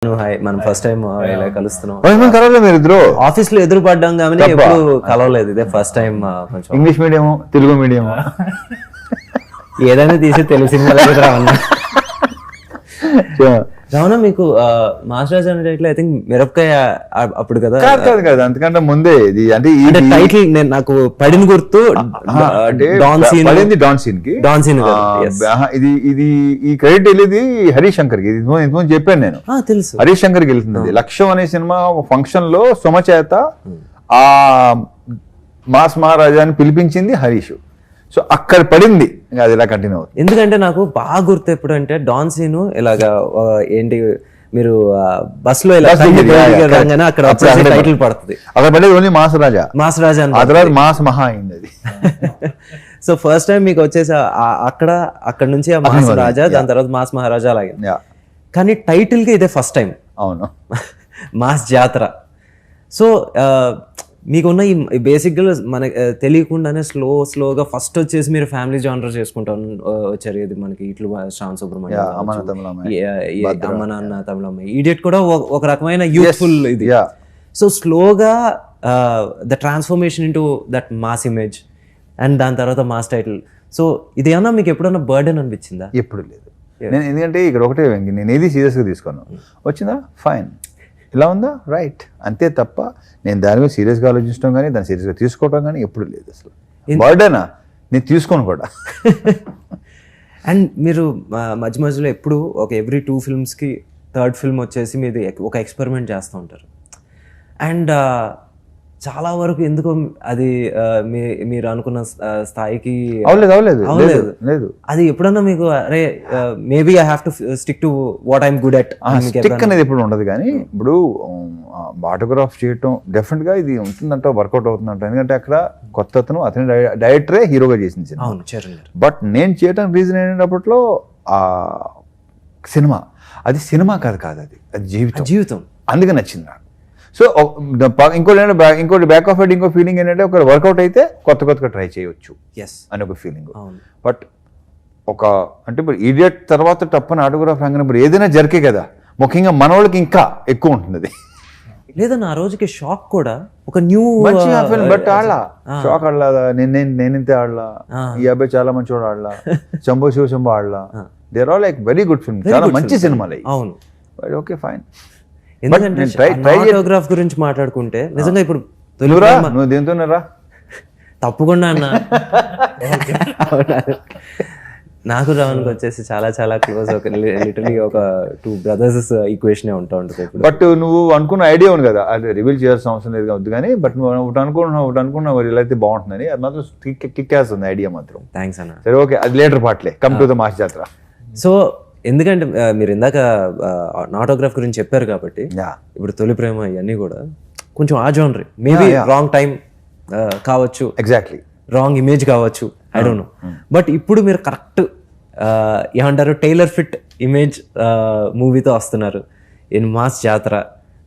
Hi మనం first time ఇలా కలుస్తున్నాం. కలవలేదు మీరు ఇద్దరు ఆఫీస్ లో ఎదురు పడ్డాం కానీ ఎప్పుడు కలవలేదు. ఇదే ఫస్ట్ టైం. కొంచెం ఇంగ్లీష్ మీడియం తెలుగు మీడియం ఏదైనా తీసి తెలుగు సినిమా దగ్గర రావణ. మీకు మాస్టర్ రాజ్ అనే టైటిల్ ఐ థింక్ మిరపకాయ అప్పుడు కదా? కాదు కాదు అంతకంటే ముందే ఇది. అంటే టైటిల్ నాకు పడిన గుర్తు డాన్ సీన్ కి డాన్ సీన్. ఇది ఇది ఈ క్రెడిట్ వెళ్ళేది హరీష్ శంకర్ కి. ఇది చెప్పాను నేను. తెలుసు, హరీష్ శంకర్ కి వెళ్తుంది. లక్ష్యం అనే సినిమా ఫంక్షన్ లో సుమ చేత ఆ మాస్ మహారాజాని పిలిపించింది హరీష్. సో అక్కడ పడింది, అది ఇలా కంటిన్యూ అవుతుంది. ఎందుకంటే నాకు బాగా గుర్తు ఎప్పుడు అంటే డాన్ సీన్ ఇలాగా ఏంటి మీరు బస్ లో ఇలా అక్కడ టైటిల్ పడుతుంది. అక్కడ పడేది ఓన్లీ మాస్ రాజా. మాస్ రాజా ఆ తర్వాత మాస్ మహా అయింది అది. సో ఫస్ట్ టైం మీకు వచ్చేసి అక్కడ నుంచి ఆ మాస్ రాజా, దాని తర్వాత మాస్ మహారాజా అలాగే. కానీ టైటిల్ కి ఇదే ఫస్ట్ టైం. అవును, మాస్ జాతర. సో మీకున్న ఈ బేసిక్గా మనకి తెలియకుండానే స్లోగా ఫస్ట్ వచ్చేసి మీరు ఫ్యామిలీ జానర్ చేసుకుంటా వచ్చారు. ఇది మనకి ఇట్లు శ్రావణ్ సుబ్రహ్మణ్యం, అమ్మ నాన్న తమిళమ్మ, ఈడియట్ కూడా ఒక రకమైన యూత్ఫుల్ ఇది. సో స్లోగా the transformation into that mass image and దాని తర్వాత మాస్ టైటిల్. సో ఇది ఏమన్నా మీకు ఎప్పుడన్నా బర్డెన్ అనిపించిందా? ఎప్పుడు లేదు. నేను ఎందుకంటే ఇక్కడ ఒకటే, నేను ఏది సీరియస్గా తీసుకున్నాను. వచ్చిందా ఫైన్, ఇలా ఉందా రైట్, అంతే తప్ప నేను దాని మీద సీరియస్గా ఆలోచించడం కానీ దాన్ని సీరియస్గా తీసుకోవడం కానీ ఎప్పుడు లేదు. అసలు బర్డెనా నేను తీసుకోను కూడా. అండ్ మీరు మధ్య మధ్యలో ఎప్పుడు ఒక ఎవ్రీ 2 ఫిల్మ్స్కి థర్డ్ ఫిల్మ్ వచ్చేసి మీది ఒక ఎక్స్పెరిమెంట్ చేస్తూ ఉంటారు. అండ్ చాలా వరకు ఎందుకో అది మీరు అనుకున్న స్థాయికి అవలేదు. అది ఎప్పుడన్నా మీకు అరే maybe I have to stick to what I'm good at stick అనేది ఎప్పుడు ఉండదు. కానీ ఇప్పుడు ఆటోగ్రాఫ్ చేయటం డెఫినెట్ గా ఇది ఉంటుందంట, వర్కౌట్ అవుతుందంట. ఎందుకంటే అక్కడ కొత్త అతని డైరెక్టరే హీరోగా చేసింది. బట్ నేను చేయడానికి రీజన్ ఏంటప్పట్లో ఆ సినిమా, అది సినిమా కాదు, అది జీవితం. అందుకే నచ్చింది నాకు. సో ఇంకోటి బ్యాక్ ఆఫ్ హెడ్ ఇంకో ఫీలింగ్ ఏంటంటే ఒక వర్కౌట్ అయితే కొత్తగా ట్రై చేయొచ్చు అని ఒక ఫీలింగ్. బట్ అంటే ఇప్పుడు ఈడియట్ తర్వాత టప్పని ఆటోగ్రాఫ్ రంగం ఏదైనా జరిగే కదా, ముఖ్యంగా మన వాళ్ళకి ఇంకా ఎక్కువ ఉంటుంది అది. లేదన్న ఆ రోజుకి షాక్ కూడా ఒక న్యూ బట్ ఆడలా షాక్ ఆడలా, నేనింతే ఆడలా, ఈ అబ్బాయి చాలా మంచి ఆడలా, Shambho Shiva Shambho ఆడలా. They are all like very good film, చాలా మంచి సినిమాలు. అవును, ఓకే ఫైన్. ఎందుకంటే ఆటోగ్రాఫ్ గురించి మాట్లాడుకుంటే నిజంగా ఇప్పుడు నువ్వు దేంతోనరా తప్పకుండా అన్న. నాకు రావణ్కి వచ్చేసి చాలా క్లోజ్, లిటరలీ ఒక 2 బ్రదర్స్ ఈక్వేషన్ ఉంటా ఉంటుంది. బట్ నువ్వు అనుకున్న ఐడియా ఉంది కదా, అది రివీల్ చేయాల్సిన అవసరం లేదు కావద్దు. కానీ బట్ నువ్వు ఒకటి అనుకున్నావు ఇలా అయితే బాగుంటుందని, అది మాత్రం కిక్ వేస్తుంది ఐడియా మాత్రం. థ్యాంక్స్ అన్న. సరే ఓకే, అది లేటర్ పార్ట్లే, come to the mass Jathara. So ఎందుకంటే మీరు ఇందాక ఆటోగ్రాఫ్ గురించి చెప్పారు కాబట్టి ఇప్పుడు తొలి ప్రేమ ఇవన్నీ కూడా కొంచెం ఆ జోనర్, మేబీ రాంగ్ టైం కావచ్చు, ఎగ్జాక్ట్లీ రాంగ్ ఇమేజ్ కావచ్చు, ఐ డోంట్ నో. బట్ ఇప్పుడు మీరు కరెక్ట్ ఏమంటారు టైలర్ ఫిట్ ఇమేజ్ మూవీతో వస్తున్నారు ఇన్ మాస్ జాతర.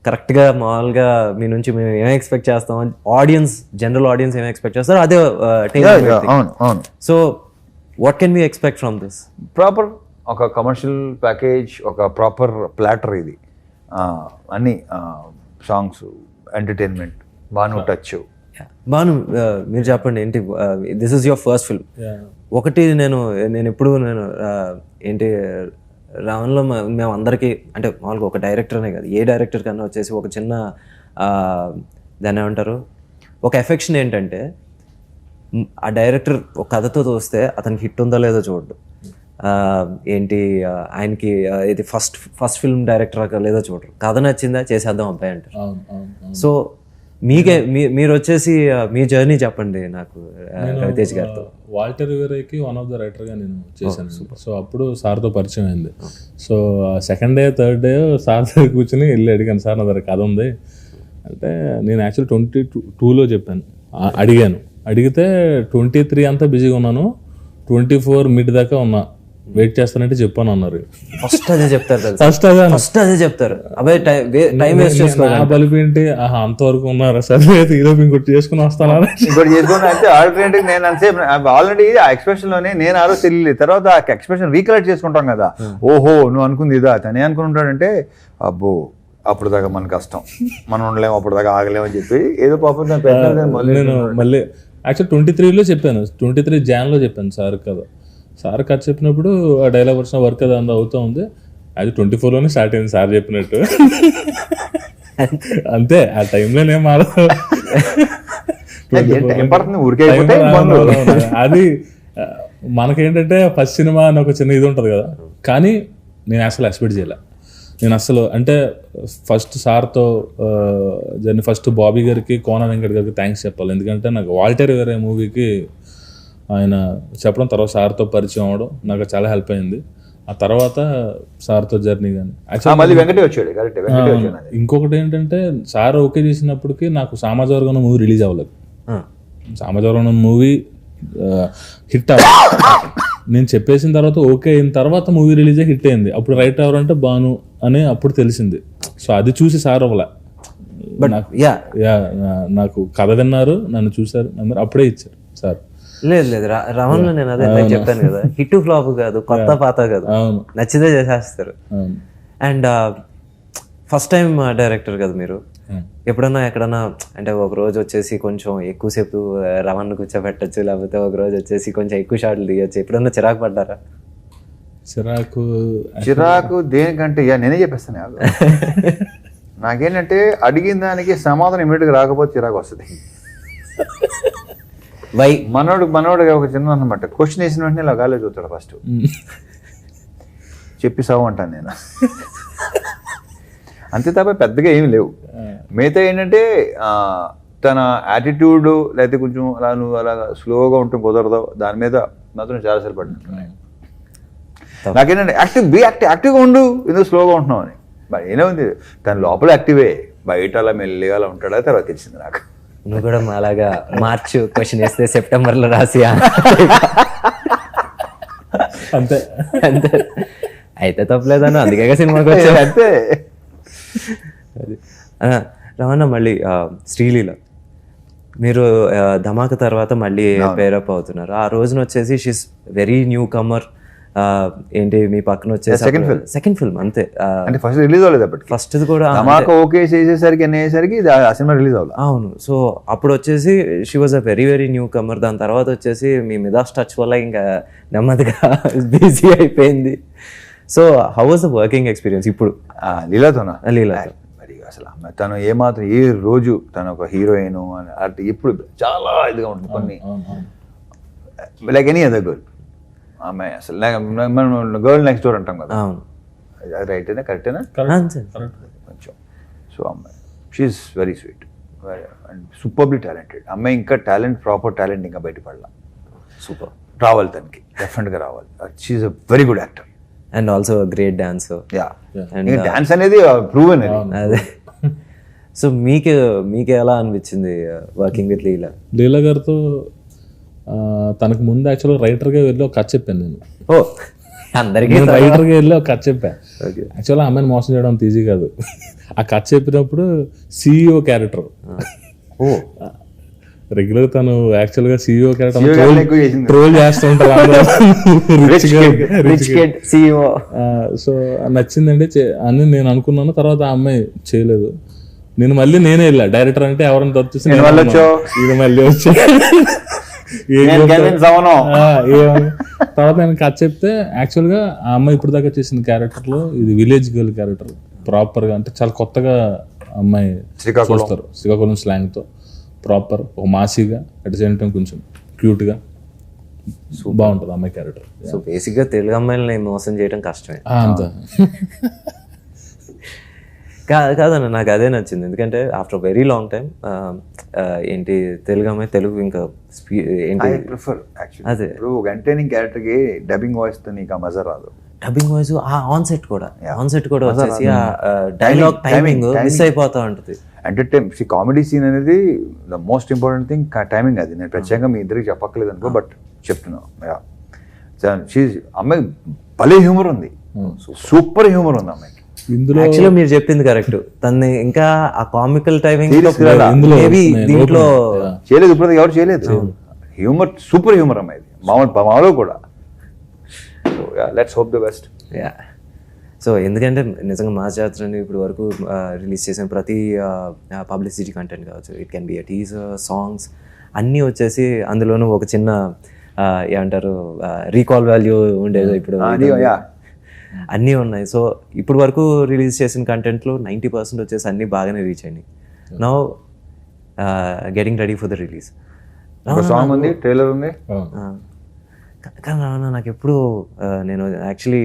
కరెక్ట్గా మామూలుగా మీ నుంచి మేము ఏం ఎక్స్పెక్ట్ చేస్తాం, జనరల్ ఆడియన్స్ ఏం ఎక్స్పెక్ట్ చేస్తారో అదే tailor. So what can we expect from this? Proper ఒక కమర్షియల్ ప్యాకేజ్, ఒక ప్రాపర్ ప్లాటర్. ఇది అన్ని songs, entertainment, Banu touch. Banu మీరు చెప్పండి ఏంటి, this is your first film. ఒకటి నేను ఎప్పుడు ఏంటి రావణ్లో మేము అందరికీ అంటే మామూలుగా ఒక డైరెక్టర్ అనే కాదు, ఏ డైరెక్టర్ కన్నా వచ్చేసి ఒక చిన్న దాన్ని ఏమంటారు ఒక ఎఫెక్షన్ ఏంటంటే ఆ డైరెక్టర్ ఒక కథతో చూస్తే అతనికి హిట్ ఉందో లేదో చూడడు. ఏంటి ఆయనకి ఇది ఫస్ట్ ఫిల్మ్ డైరెక్టర్ లేదో చూడరు, కథ నచ్చిందా చేసేద్దాం అబ్బాయి అంటారు. సో మీరు వచ్చేసి మీ జర్నీ చెప్పండి నాకు రవితేజ్ గారితో. వాల్టర్ రివేరాకి వన్ ఆఫ్ ద రైటర్గా నేను చేశాను. సో అప్పుడు సార్తో పరిచయం అయింది. So second day third day sir దగ్గర కూర్చొని వెళ్ళి అడిగాను, సార్ నా దగ్గర కథ ఉంది అంటే. నేను యాక్చువల్ 22లో చెప్పాను, అడిగాను. అడిగితే 23 అంతా బిజీగా ఉన్నాను, 24 మిడ్ దాకా ఉన్నా వెయిట్ చేస్తానంటే చెప్పాను అన్నారు. ఫస్ట్ అదే చెప్తారు తెలుసా, ఫస్ట్ అదే ఫస్ట్ అదే చెప్తారు. అబ్బాయి టైం వేస్ట్ చేసుకో. నా బలిపి ఏంటి, అంతవరకు ఉన్నారా సరే హీరో ఇంకోటి చేసుకుని వస్తానా ఇంకోటి చేసుకుని అంటే ఆల్టర్నేటివ్ నేను అంతసేపు ఆల్రెడీ ఆ ఎక్స్ప్రెషన్ లోనే నేను ఆ రోజు తెలియలేదు. తర్వాత ఆ ఎక్స్ప్రెషన్ రీకలెక్ట్ చేసుకుంటాం కదా, ఓహో నువ్వు అనుకుంది ఇదా, తనే అనుకుంటాడంటే అబ్బో అప్పుడు దాకా మన కష్టం, మనం ఉండలేము, అప్పుడు దాకా ఆగలేము అని చెప్పి ఏదో పాపం నేను మళ్ళీ యాక్చువల్ 23లో చెప్పాను, 23 జాన్లో చెప్పాను సార్ కదా. సార్ కథ చెప్పినప్పుడు ఆ డైలాగ్ వచ్చిన వర్క్ అది అంతా అవుతా ఉంది. అది 24లోనే స్టార్ట్ అయింది సార్ చెప్పినట్టు. అంతే, ఆ టైంలో నేను అది మనకేంటంటే ఫస్ట్ సినిమా అని ఒక చిన్న ఇది ఉంటుంది కదా, కానీ నేను అసలు ఎక్స్పెక్ట్ చేయలే. నేను అసలు అంటే ఫస్ట్ సార్తో జర్నీ, ఫస్ట్ బాబీ గారికి, కోన వెంకట్ గారికి థ్యాంక్స్ చెప్పాలి. ఎందుకంటే నాకు వాల్టర్ వేరే మూవీకి ఆయన చెప్పడం, తర్వాత సార్తో పరిచయం అవడం నాకు చాలా హెల్ప్ అయింది. ఆ తర్వాత సార్తో జర్నీ కానీ ఇంకొకటి ఏంటంటే సార్ ఓకే చేసినప్పటికీ నాకు సామాజిక మూవీ రిలీజ్ అవ్వలేదు. సామాజిక మూవీ హిట్ అవ్వాలి నేను చెప్పేసిన తర్వాత ఓకే అయిన తర్వాత మూవీ రిలీజ్ హిట్ అయింది. అప్పుడు రైట్ ఎవరంటే బాను అని అప్పుడు తెలిసింది. సో అది చూసి సార్ అవ్వలే, నాకు కథ విన్నారు, నన్ను చూసారు, నమ్మరు, అప్పుడే ఇచ్చారు సార్. లేదు లేదు, రవణ్ లో నేను అదే చెప్పాను కదా, హిట్ ఫ్లాప్ కాదు, కొత్త పాత కాదు, నచ్చితే చేసేస్తారు. అండ్ ఫస్ట్ టైం డైరెక్టర్ కదా మీరు, ఎప్పుడన్నా ఎక్కడన్నా అంటే ఒక రోజు వచ్చేసి కొంచెం ఎక్కువసేపు రవణ్ కూర్చోబెట్టచ్చు, లేకపోతే ఒక రోజు వచ్చేసి కొంచెం ఎక్కువ షాట్లు తీయచ్చు, ఎప్పుడన్నా చిరాకు పడ్డారా? చిరాకు దేనికంటే నేనే చెప్పేస్తాను. నాకేంటంటే అడిగిన దానికి సమాధానం ఇమీడియట్గా రాకపోతే చిరాకు వస్తుంది. మనోడు ఒక చిన్న అనమాట, క్వశ్చన్ వేసిన వెంటనే ఇలా గాలి చూస్తాడు ఫస్ట్, చెప్పి సావు అంటాను నేను. అంతే తప్ప పెద్దగా ఏమి లేవు. మిగతా ఏంటంటే తన యాటిట్యూడ్ లేకపోతే కొంచెం అలా నువ్వు అలా స్లోగా ఉంటే కుదరదు, దాని మీద మాత్రం చాలాసార్లు పడుతున్నాయి. నాకేంటంటే యాక్టివ్గా ఉండు, ఎందుకు స్లోగా ఉంటున్నావు అని. మరి ఏదో ఉంది, తన లోపల యాక్టివే, బయట అలా మెల్లిగా అలా ఉంటాడా తర్వాత తెలిసింది నాకు. నువ్వు కూడా అలాగా మార్చ్ క్వశ్చన్ వేస్తే సెప్టెంబర్లో రాసి అంతే అంతే అయితే తప్పలేదన్న, అందుకే సినిమాకి వచ్చాను. అంతే. రమణ, మళ్ళీ శ్రీలీల మీరు ధమాక తర్వాత మళ్ళీ పేరప్ అవుతున్నారు. ఆ రోజున వచ్చేసి షీస్ వెరీ న్యూ కమర్. ఏంటి మీ పక్కన వచ్చేసి సెకండ్ ఫిల్మ్ అంతే, అంటే ఫస్ట్ రిలీజ్ అవ్వలేదు అప్పటికి. ఫస్ట్ కూడా ఓకే చేసేసరికి అనేసరికి ఆ సినిమా రిలీజ్ అవ్వాలి. అవును. సో అప్పుడు వచ్చేసి she was a very very newcomer. దాని తర్వాత వచ్చేసి మీ మిదాస్ టచ్ వల్ల ఇంకా నెమ్మదిగా బిజీ అయిపోయింది. So how was the working experience ఇప్పుడు లీలాతోనా? లీలాతో మరి అసలు తను ఏమాత్రం ఏ రోజు తను ఒక హీరోయిన్ అంటే ఇప్పుడు చాలా ఇదిగా ఉంటుంది. కొన్ని లైక్ ఎనీ అదర్ గర్ల్, ఆమె అసలు మనం గర్ల్ నెక్స్ట్ డోర్ అంటాం కదా, అది రైటేనా కరెక్టేనా? కొంచెం. సో అమ్మాయి she's very sweet and superly talented అమ్మాయి. ఇంకా టాలెంట్, ప్రాపర్ టాలెంట్ ఇంకా బయటపడాల. సూపర్ రావాలి తనకి, డెఫినెట్గా రావాలి. She's a very good actor and also great dancer. Dance అనేది ప్రూవెన్. అదే. సో మీకు ఎలా అనిపించింది వర్కింగ్ విత్ లీలా? లీలా గారితో తనకు ముందు యాక్చువల్గా రైటర్గా వెళ్ళి ఒక కథ చెప్పాను నేను. అందరికీ రైటర్గా వెళ్ళి ఒక కథ చెప్పాను. యాక్చువల్గా అమ్మాయిని మోసం చేయడం అంత ఈజీ కాదు. ఆ కథ చెప్పినప్పుడు CEO క్యారెక్టర్, రెగ్యులర్ తను యాక్చువల్గా CEO క్యారెక్టర్ ట్రోల్ చేస్తూ ఉంటారు. సో నచ్చిందండి అని నేను అనుకున్నాను. తర్వాత ఆ అమ్మాయి చేయలేదు. నేనే వెళ్ళా డైరెక్టర్ అంటే ఎవరైనా తప్పిస్తే ఇది మళ్ళీ వచ్చి తర్వాత నేను కథ చెప్తే యాక్చువల్గా ఆ అమ్మాయి ఇప్పుడు దాకా చేసిన క్యారెక్టర్లో ఇది విలేజ్ గర్ల్ క్యారెక్టర్ ప్రాపర్గా, అంటే చాలా కొత్తగా అమ్మాయి చూస్తారు. శ్రీకాకుళం స్లాంగ్తో ప్రాపర్ ఒక మాసీగా, అట్ ద సేమ్ టైం కొంచెం క్యూట్గా బాగుంటుంది అమ్మాయి క్యారెక్టర్. సో బేసిక్గా తెలుగు అమ్మాయిలని మోసం చేయడం కష్టమే. అంతా కాదన్న, నాకు అదే నచ్చింది. ఎందుకంటే ఆఫ్టర్ వెరీ లాంగ్ టైం ఏంటి తెలుగు అమ్మాయి తెలుగు ఇంకా ఏంటి ప్రిఫర్ అదే. ఇప్పుడు ఎంటర్టైనింగ్ క్యారెక్టర్కి డబ్బింగ్ వాయిస్తో నీకు ఆ మజా రాదు. డబ్బింగ్ వాయిస్ ఆన్ సెట్ కూడా వచ్చేసి ఆ డైలాగ్ టైమింగ్ మిస్ అయిపోతా ఉంటుంది. ఎంటర్టైన్ కామెడీ సీన్ అనేది the most important thing, timing. అది నేను ప్రత్యేకంగా మీ ఇద్దరికి చెప్పక్కలేదు అనుకో, బట్ చెప్తున్నాను. అమ్మాయి భలే హ్యూమర్ ఉంది, సూపర్ హ్యూమర్ ఉంది అమ్మాయికి. ఇందులో యాక్చువల్గా మీరు చెప్పింది కరెక్ట్. తన్ని ఇంకా ఆ కామికల్ టైమింగ్ Serious గా రా. దీంట్లో చేయలేదు, ఇప్పుడు ఎవరు చేయలేదు. హ్యూమర్, సూపర్ హ్యూమర్ అమ్మాయి మామూలు కూడా. So let's hope the best. So ఎందుకంటే నిజంగా మాస్ జాతరని ఇప్పుడు వరకు రిలీజ్ చేసిన ప్రతి పబ్లిసిటీ కంటెంట్ కావచ్చు, it can be a teaser, songs అన్నీ వచ్చేసి అందులోనూ ఒక చిన్న ఏమంటారు రీకాల్ వాల్యూ ఉండేది. ఇప్పుడు అన్నీ ఉన్నాయి. సో ఇప్పుడు వరకు రిలీజ్ చేసిన కంటెంట్లో 90% వచ్చేసి అన్నీ బాగానే రీచ్ అయినాయి. Now getting ready for the release. Song ఉంది, ట్రైలర్ ఉంది. కానీ రావణ నాకు ఎప్పుడు నేను యాక్చువల్లీ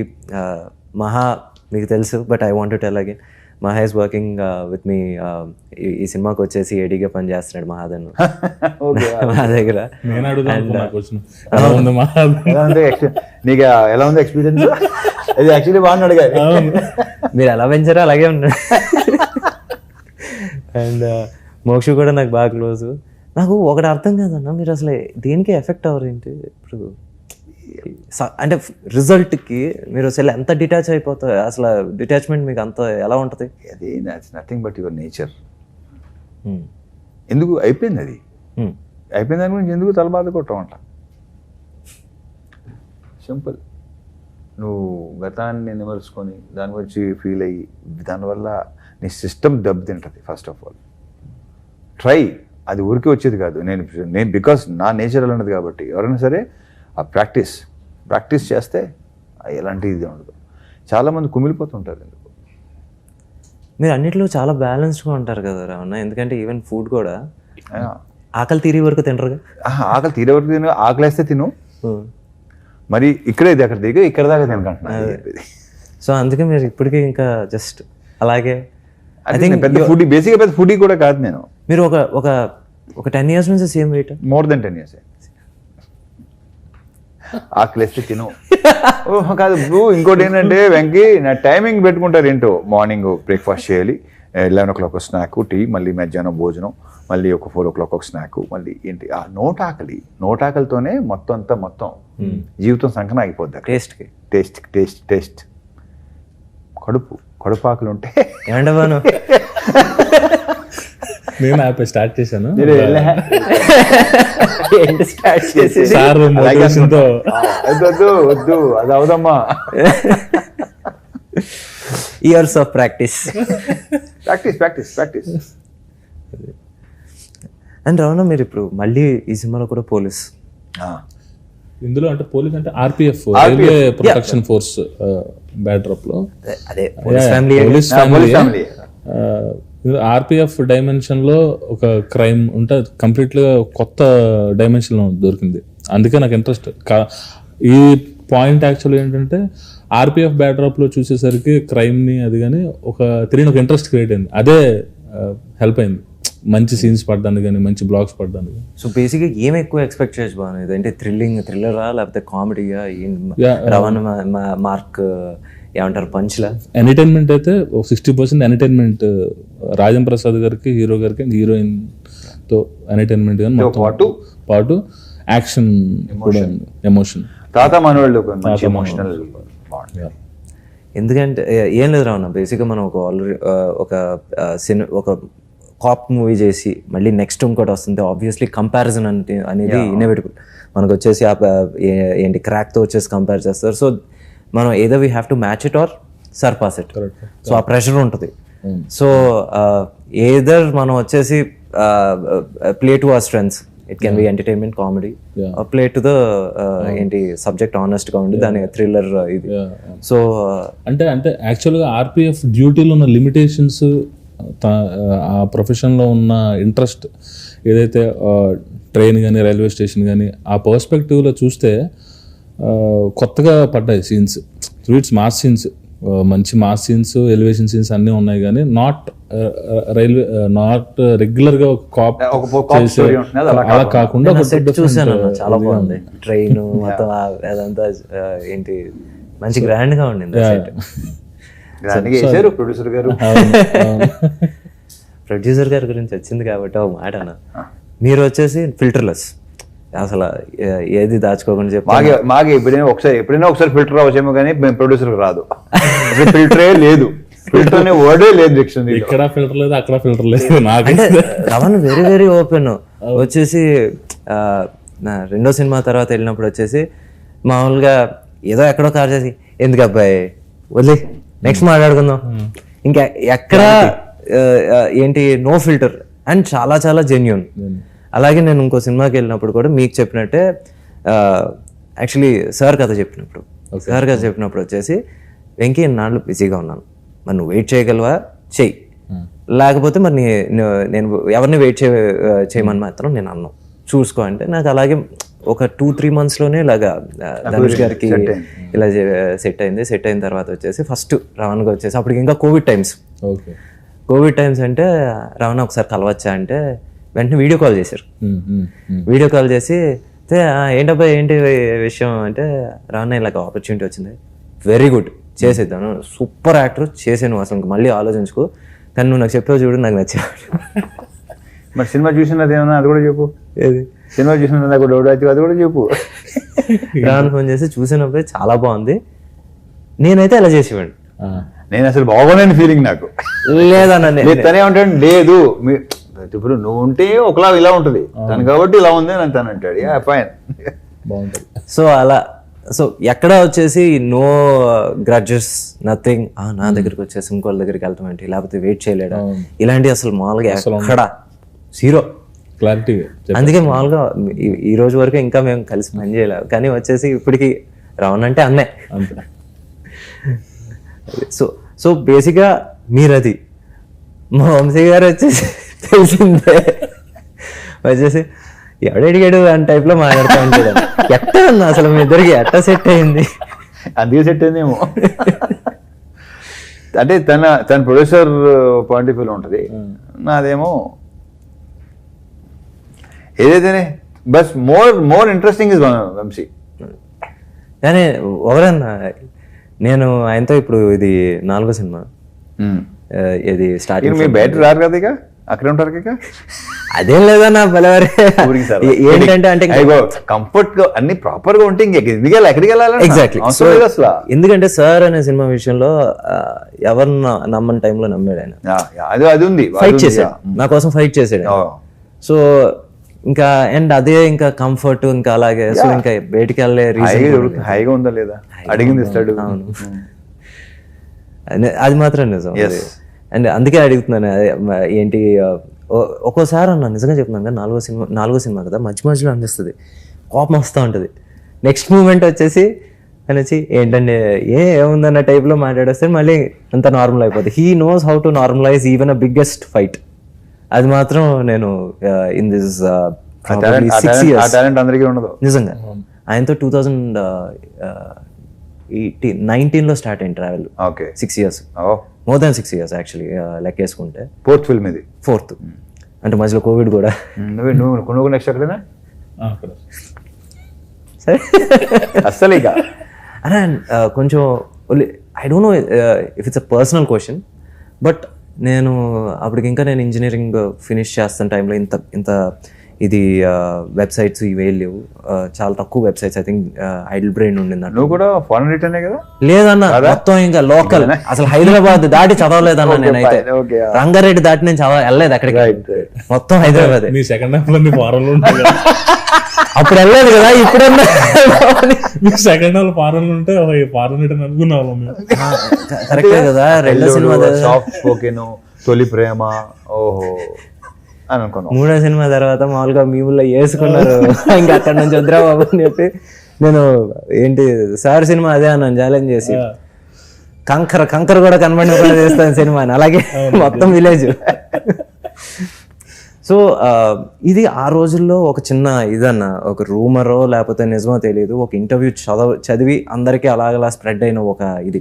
మహా మీకు తెలుసు, but I want to tell again, మహా ఇస్ వర్కింగ్ విత్ మీ. ఈ సినిమాకి వచ్చేసి ఏడీగా పని చేస్తున్నాడు మహాదన్ మా దగ్గర. నీకు ఎలా ఉంది ఎక్స్పీరియన్స్? అది యాక్చువల్లీ బాగా అడిగారు, మీరు ఎలా పెంచారో అలాగే ఉన్నాడు. అండ్ మోక్ష కూడా నాకు బాగా క్లోజ్. నాకు ఒకటి అర్థం కాదన్నా, మీరు అసలు దేనికి ఎఫెక్ట్ అవ్వరు ఏంటి ఇప్పుడు? అంటే రిజల్ట్కి మీరు అసలు ఎంత డిటాచ్ అయిపోతారు? అసలు డిటాచ్మెంట్ మీకు అంత ఎలా ఉంటుంది? అది నథింగ్ బట్ యువర్ నేచర్. ఎందుకు అయిపోయింది, అది అయిపోయిన దాని గురించి ఎందుకు తల బాధ కొట్టమంట? సింపుల్. నువ్వు గతాన్ని నిమరుచుకొని దాని గురించి ఫీల్ అయ్యి దానివల్ల నీ సిస్టమ్ దెబ్బతింటుంది. ఫస్ట్ ఆఫ్ ఆల్ ట్రై, అది ఊరికే వచ్చేది కాదు. నేను బికాస్ నా నేచర్ అన్నది కాబట్టి ఎవరైనా సరే ఆ ప్రాక్టీస్ చేస్తే ఎలాంటి ఇది ఉండదు. చాలామంది కుమిలిపోతుంటారు. ఎందుకు మీరు అన్నిట్లో చాలా బ్యాలెన్స్డ్గా ఉంటారు కదా రావణ. ఎందుకంటే ఈవెన్ ఫుడ్ కూడా ఆకలి తీరే వరకు తినరుగా. ఆకలి తీరే వరకు తిను, ఆకలి వేస్తే తిను, మరి ఇక్కడే ఇది అక్కడ దిగి ఇక్కడ దాకా తినకంటున్నా. సో అందుకే మీరు ఇప్పటికీ ఇంకా జస్ట్ అలాగే. ఐ థింక్ పెద్ద ఫుడ్, బేసిక్గా పెద్ద ఫుడ్ కూడా కాదు నేను. మీరు ఒక 10 years నుంచి same wait? More than 10 years. ఆకలిస్తే తిను. ఓహో కాదు బ్రూ, ఇంకోటి ఏంటంటే వెంకీ నా టైమింగ్ పెట్టుకుంటారు ఏంటో. మార్నింగ్ బ్రేక్ఫాస్ట్ చేయాలి, 11 o'clock ఒక స్నాక్, టీ, మళ్ళీ మధ్యాహ్నం భోజనం, మళ్ళీ ఒక 4 o'clock ఒక స్నాక్, మళ్ళీ ఏంటి ఆ నోటాకలితోనే మొత్తం జీవితం సంకన ఆగిపోద్ది. టేస్ట్ కడుపు ఆకలి ఉంటే ఏంటవాను నేను యాప్ స్టార్ట్ చేశాను. వద్దు అది అవదమ్మా. Years of practice. And Ravana, మీరు ఇప్పుడు మళ్ళీ ఈ సినిమాలో కూడా పోలీస్. ఇందులో అంటే పోలీస్ అంటే RPF, railway protection force backdrop లో అదే పోలీస్ ఫ్యామిలీ. ఆర్పిఎఫ్ డైమెన్షన్ లో ఒక క్రైమ్ ఉంటే కంప్లీట్ గా కొత్త డైమెన్షన్ లో దొరికింది. అందుకే నాకు ఇంట్రెస్ట్. ఈ పాయింట్ యాక్చువల్ ఏంటంటే ఆర్పిఎఫ్ బ్యాక్డ్రాప్ లో చూసేసరికి క్రైమ్ ని అది కానీ ఒక తెలియని ఒక ఇంట్రెస్ట్ క్రియేట్ అయింది. అదే హెల్ప్ అయింది మంచి సీన్స్ పడడానికి కానీ, మంచి బ్లాగ్స్ పడడానికి. సో బేసిక్గా ఏం ఎక్కువ ఎక్స్పెక్ట్ చేయొచ్చు బాగుంది అంటే థ్రిల్లరా లేకపోతే కామెడీగా? రవాణా మార్క్ ఏమంటారు పంచ్లా? ఎంటర్టైన్మెంట్ అయితే 60% ఎంటర్టైన్మెంట్. రాజం ప్రసాద్ గారికి, హీరో గారికి, హీరోయిన్ తో ఎంటర్టైన్మెంట్ కానీ పాటు యాక్షన్ కూడా, ఎమోషన్. తాత మనవాళ్ళు ఎమోషనల్. ఎందుకంటే ఏం లేదు రావణ, బేసిక్గా మనం ఒక కాప్ మూవీ చేసి మళ్ళీ నెక్స్ట్ ఇంకోటి వస్తుంది. ఆబ్వియస్లీ కంపారిజన్ అనేది ఇన్నోవేటబుల్. మనకు వచ్చేసి ఏంటి క్రాక్తో వచ్చేసి కంపేర్ చేస్తారు. సో మనం ఏదో we have to match it or surpass it. So ఆ ప్రెషర్ ఉంటుంది. సో ఏదర్ మనం వచ్చేసి play to our strengths. It can be entertainment, comedy, play to the ఏంటి సబ్జెక్ట్ ఆనెస్ట్గా ఉండి దాని థ్రిల్లర్ ఇది. సో అంటే యాక్చువల్గా ఆర్పిఎఫ్ డ్యూటీలో ఉన్న లిమిటేషన్స్, ఆ ప్రొఫెషన్లో ఉన్న ఇంట్రెస్ట్ ఏదైతే ట్రైన్ కానీ, రైల్వే స్టేషన్ కానీ, ఆ పర్స్పెక్టివ్లో చూస్తే కొత్తగా పడ్డాయి సీన్స్. స్వీట్స్ మాస్ సీన్స్, మంచి మాస్ సీన్స్, ఎలివేషన్ సీన్స్ అన్నీ ఉన్నాయి. కానీ నాట్ రెగ్యులర్గా ఒక కాప్ అలా కాకుండా చూసాను, చాలా బాగుంది. ట్రైన్ మొత్తం అదంతా ఏంటి మంచి గ్రాండ్గా ఉండింది. ప్రొడ్యూసర్ గారి గురించి వచ్చింది కాబట్టి ఒక మాట అన్న, మీరు వచ్చేసి ఫిల్టర్లెస్. అసలు ఏది దాచుకోకుండా చెప్పి మాకు ఎప్పుడైనా ఒకసారి ఫిల్టర్ అవచ్చేమో కానీ ప్రొడ్యూసర్కి రాదు. ఫిల్టరే లేదు, ఫిల్టర్ అనే వర్డే లేదు డిక్షనరీ. ఇక్కడ ఫిల్టర్ లేదు, అక్కడ ఫిల్టర్ లేదు. అంటే రమణ వెరీ వెరీ ఓపెన్. వచ్చేసి నా రెండో సినిమా తర్వాత వెళ్ళినప్పుడు వచ్చేసి మామూలుగా ఏదో ఎక్కడో కార్ చేసి ఎందుకు అబ్బాయి వదిలే నెక్స్ట్ మాట్లాడుకుందాం, ఇంకా ఎక్కడ ఏంటి నో ఫిల్టర్ అండ్ చాలా చాలా జెన్యూన్. అలాగే నేను ఇంకో సినిమాకి వెళ్ళినప్పుడు కూడా మీకు చెప్పినట్టే యాక్చువల్లీ సార్ కథ చెప్పినప్పుడు వచ్చేసి వెంకీ నాళ్ళు బిజీగా ఉన్నాను, మరి నువ్వు వెయిట్ చేయగలవా చెయ్యి, లేకపోతే మరి నేను ఎవరిని వెయిట్ చేయమని మాత్రం నేను అన్నాను చూసుకో అంటే నాకు అలాగే ఒక 2-3 monthsలోనే ఇలాగా ధనుష్ గారికి ఇలా సెట్ అయింది. సెట్ అయిన తర్వాత వచ్చేసి ఫస్ట్ రమణగా వచ్చేసి అప్పటికి ఇంకా కోవిడ్ టైమ్స్ అంటే రమణ ఒకసారి కలవచ్చా అంటే వెంటనే వీడియో కాల్ చేశారు. వీడియో కాల్ చేసి ఏంటబ్బా ఏంటి విషయం అంటే రమణ ఇలాగ ఆపర్చునిటీ వచ్చింది, వెరీ గుడ్ చేసేద్దాను, సూపర్ యాక్టర్ చేసాను, అసలు మళ్ళీ ఆలోచించుకో, కానీ నువ్వు నాకు చెప్పావు చూడు నాకు నచ్చావు. మరి సినిమా చూసినది ఏమన్నా అది కూడా చెప్పు. ఏది సినిమా చూసిన నాకు డౌట్ అయితే అది కూడా చెప్పు. రాను ఫోన్ చేసి చూసినప్పుడు చాలా బాగుంది, నేనైతే ఎలా చేసేవాడిని, నేను అసలు బాగోలేని ఫీలింగ్ నాకు లేదన్న. తనే ఉంటాడు లేదు ఇప్పుడు నువ్వు ఉంటే ఒకలా ఇలా ఉంటుంది తను కాబట్టి ఇలా ఉంది అని తను అంటాడు ఫైన్ బాగుంటుంది. సో అలా సో ఎక్కడ వచ్చేసి నో గ్రడ్జెస్ నథింగ్, నా దగ్గరికి వచ్చేసి ఇంకోళ్ళ దగ్గరికి వెళ్తాం ఏంటి, లేకపోతే వెయిట్ చేయలేడా, ఇలాంటి అసలు మామూలుగా ఎక్కడ జీరో క్లారిటీ. అందుకే మామూలుగా ఈ రోజు వరకు ఇంకా మేము కలిసి పని చేయలేము, కానీ వచ్చేసి ఇప్పటికి రమణ అంటే అన్నే. సో బేసిక్గా మీరది మా వంశీ గారు వచ్చేసి తెలిసిందే వచ్చేసి ఎవడడిగాడు అని టైప్లో మాట్లాడుతూ ఉంటాడు. ఎట్టా అన్న అసలు మీ ఇద్దరికి ఎట్టా సెట్ అయింది? అందుకే సెట్ అయిందేమో. అంటే తన ప్రొడ్యూసర్ పాయింట్ ఆఫ్ వ్యూలో ఉంటుంది, నాదేమో ఏదైతేనే బస్ మోర్ ఇంట్రెస్టింగ్ ఇస్ వంశీ. కానీ ఎవరన్నా నేను ఆయనతో ఇప్పుడు ఇది 4వ సినిమా, ఇది స్టార్టింగ్ మీరు బయట రారు కదా, ఇక అక్కడే ఉంటారు ఇక. అదేం లేదన్నా బలవారే ఏంటంటే అంటే కంఫర్ట్ గా అన్ని ప్రాపర్ గా ఉంటే ఎక్కడికి వెళ్ళాలి ఎగ్జాక్ట్లీ. అసలు ఎందుకంటే సార్ అనే సినిమా విషయంలో ఎవరిని నమ్మని టైంలో నమ్మాడు ఆయన, అది ఉంది, ఫైట్ చేశాడు నా కోసం, ఫైట్ చేశాడు. సో ఇంకా అండ్ అదే ఇంకా కంఫర్ట్ ఇంకా అలాగే. సో ఇంకా బయటికి వెళ్ళే హైగా ఉందా లేదా అడిగింది ఇస్తాడు. అవును అది మాత్రం నిజం. అండ్ అందుకే అడుగుతున్నాను ఏంటి ఒక్కోసారి అన్న నిజంగా చెప్తున్నాను కదా, 4వ సినిమా కదా, మధ్యలో అనిపిస్తుంది కోపం వస్తూ ఉంటుంది. నెక్స్ట్ మూమెంట్ వచ్చేసి అనేసి ఏంటంటే ఏముందన్న టైప్లో మాట్లాడేస్తే మళ్ళీ అంత నార్మల్ అయిపోతుంది. He knows how to normalise even a biggest fight. అది మాత్రం నేను ఇన్ దిస్ 6 years నిజంగా ఆయనతో 2019లో స్టార్ట్ అయింది travel. 6 years, more than 6 years actually లెక్కేసుకుంటే. 4th ఫిల్మ్ ఇది, 4th అంటే మధ్యలో కోవిడ్ కూడా. నువ్వు నెక్స్ట్ ఎక్కడైనా సరే అస్సలు ఇక అరే కొంచెం I don't know if it's a personal question, but నేను అప్పటికి ఇంకా నేను ఇంజనీరింగ్ ఫినిష్ చేస్తున్న టైంలో ఇంత ఇది వెబ్సైట్స్ ఇవేం లేవు, చాలా తక్కువ websites. I think idle brain ఉండింది. నువ్వు కూడా ఫారెన్ రిటర్నే కదా? లేదన్న, మొత్తం ఇంకా లోకల్, అసలు హైదరాబాద్ దాటి చదవలేదన్న నేనైతే. రంగారెడ్డి దాటి నేను వెళ్ళలేదు అక్కడికి, మొత్తం హైదరాబాద్. అప్పుడు వెళ్ళలేదు కదా, ఇప్పుడన్నా సెకండ్ హాల్ ఫారెన్ ఉంటే ఫారెన్ రిటర్న్ అనుకున్నాము. కరెక్టే కదా. రెండో సినిమా తొలి ప్రేమ, ఓహో అని అనుకున్నాను. 3వ సినిమా తర్వాత మామూలుగా మీముల్లో వేసుకున్నారు, ఇంకా అక్కడ నుంచి వద్దురా బాబు అని చెప్పి నేను ఏంటి సార్ సినిమా అదే అన్నాను ఛాలెంజ్ చేసి, కంకర కూడా కనబడిన చేస్తాను సినిమా అని. అలాగే మొత్తం విలేజ్. సో ఇది ఆ రోజుల్లో ఒక చిన్న ఇదన్న, ఒక రూమరో లేకపోతే నిజమో తెలియదు, ఒక ఇంటర్వ్యూ చదివి అందరికీ అలాగలా స్ప్రెడ్ అయిన ఒక ఇది.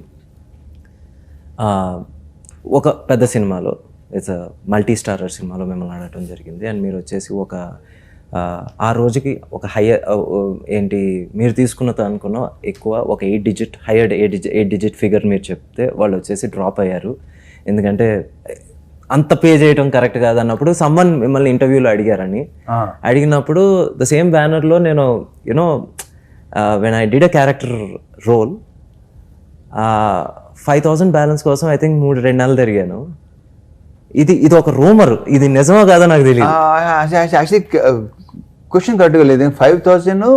ఒక పెద్ద సినిమాలో, ఇట్స్ మల్టీ స్టారర్ సినిమాలో మిమ్మల్ని ఆడటం జరిగింది. అండ్ మీరు వచ్చేసి ఒక ఆ రోజుకి ఒక ఏంటి మీరు తీసుకున్నది అనుకున్న ఎక్కువ ఒక 8 digit హైయర్డ్ 8 digit ఫిగర్ మీరు చెప్తే వాళ్ళు వచ్చేసి డ్రాప్ అయ్యారు. ఎందుకంటే అంత పే చేయడం కరెక్ట్ కాదు అన్నప్పుడు సమ్మన్ మిమ్మల్ని ఇంటర్వ్యూలో అడిగారని. అడిగినప్పుడు ద సేమ్ బ్యానర్లో నేను you know when I did a character role 5,000 balance కోసం ఐ థింక్ 2 నెలలు తిరిగాను. ఇది ఒక రూమర్, ఇది నిజమో కాదో నాకు తెలియదు. యాక్చువల్లీ క్వశ్చన్ కరెక్ట్గా లేదు. 5,000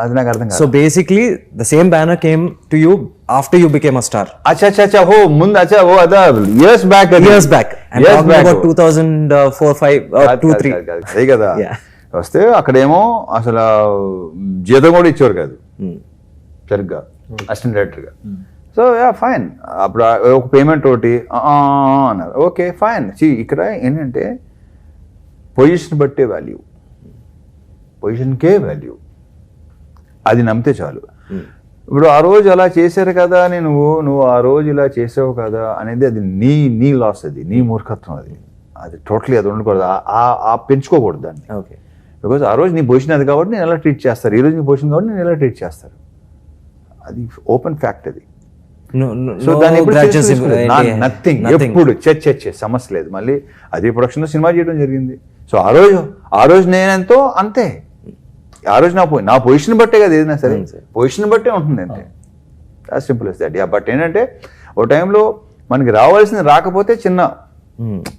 అది నాకు అర్థం కాదు. So basically the same banner came to you after you became a star. అచ్చా ఓ ముందు అచ్చా ఓ అదా ఇయర్స్ బ్యాక్ 2004-5 2-3 అదే కదా. వస్తే అక్కడేమో అసలు జీతం కూడా ఇచ్చేవారు కాదు సరిగ్గా అసిస్టెంట్ డైరెక్టర్గా. సో ఫైన్, అప్పుడు ఒక పేమెంట్ ఒకటి అన్నారు. Okay fine. ఇక్కడ ఏంటంటే పొజిషన్ బట్టే వాల్యూ, పొజిషన్కే వాల్యూ, అది నమ్మితే చాలు. ఇప్పుడు ఆ రోజు అలా చేశారు కదా అని నువ్వు ఆ రోజు ఇలా చేసావు కదా అనేది అది నీ లాస్, అది నీ మూర్ఖత్వం, అది టోటలీ అది ఉండకూడదు, పెంచుకోకూడదు దాన్ని. ఓకే, బికాజ్ ఆ రోజు నీ పొజిషన్ అది కాబట్టి నేను ఎలా ట్రీట్ చేస్తారు, ఈ రోజు నీ పొజిషన్ కాబట్టి నేను ఎలా ట్రీట్ చేస్తారు, అది ఓపెన్ ఫ్యాక్ట్ అది. సో దాన్ని నథింగ్, ఎప్పుడు సమస్య లేదు. మళ్ళీ అదే ప్రొడక్షన్లో సినిమా చేయడం జరిగింది. సో ఆ రోజు నేనెంతో అంతే, ఆ రోజు నా పొజిషన్ బట్టే కదా ఏదైనా సరే, పొజిషన్ బట్టే ఉంటుంది అంతే. Simple yes that. బట్ ఏంటంటే ఓ టైంలో మనకి రావాల్సింది రాకపోతే చిన్న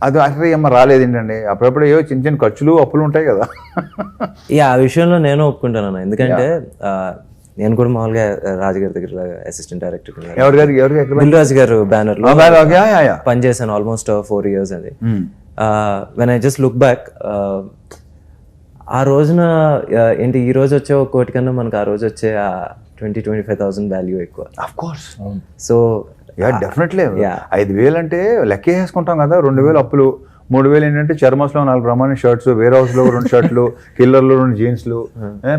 అది అసలు ఏమో రాలేదు ఏంటండి, అప్పుడప్పుడు ఏవో చిన్న చిన్న ఖర్చులు అప్పులు ఉంటాయి కదా. ఆ విషయంలో నేను ఒప్పుకుంటాను. ఎందుకంటే నేను కూడా మామూలుగా రాజుగారి దగ్గర అసిస్టెంట్ డైరెక్టర్ దిల్రాజు గారు బ్యానర్ లో పనిచేశాను ఆల్మోస్ట్ 4 years. అది when I just look back, ఆ రోజున ఏంటి ఈ రోజు వచ్చే 1 కోటి కన్నా మనకు ఆ రోజు వచ్చే 20,000-25,000 వాల్యూ ఎక్కువ. సో డెఫినెట్లీ 5,000 అంటే లెక్కే వేసుకుంటాం కదా. 2,000 అప్పులు, 3,000 ఏంటంటే చర్మస్లో 4 రమాని షర్ట్స్, వేర్ హౌస్ లో 2 షర్ట్లు, కిల్లర్లో 2 జీన్స్లు,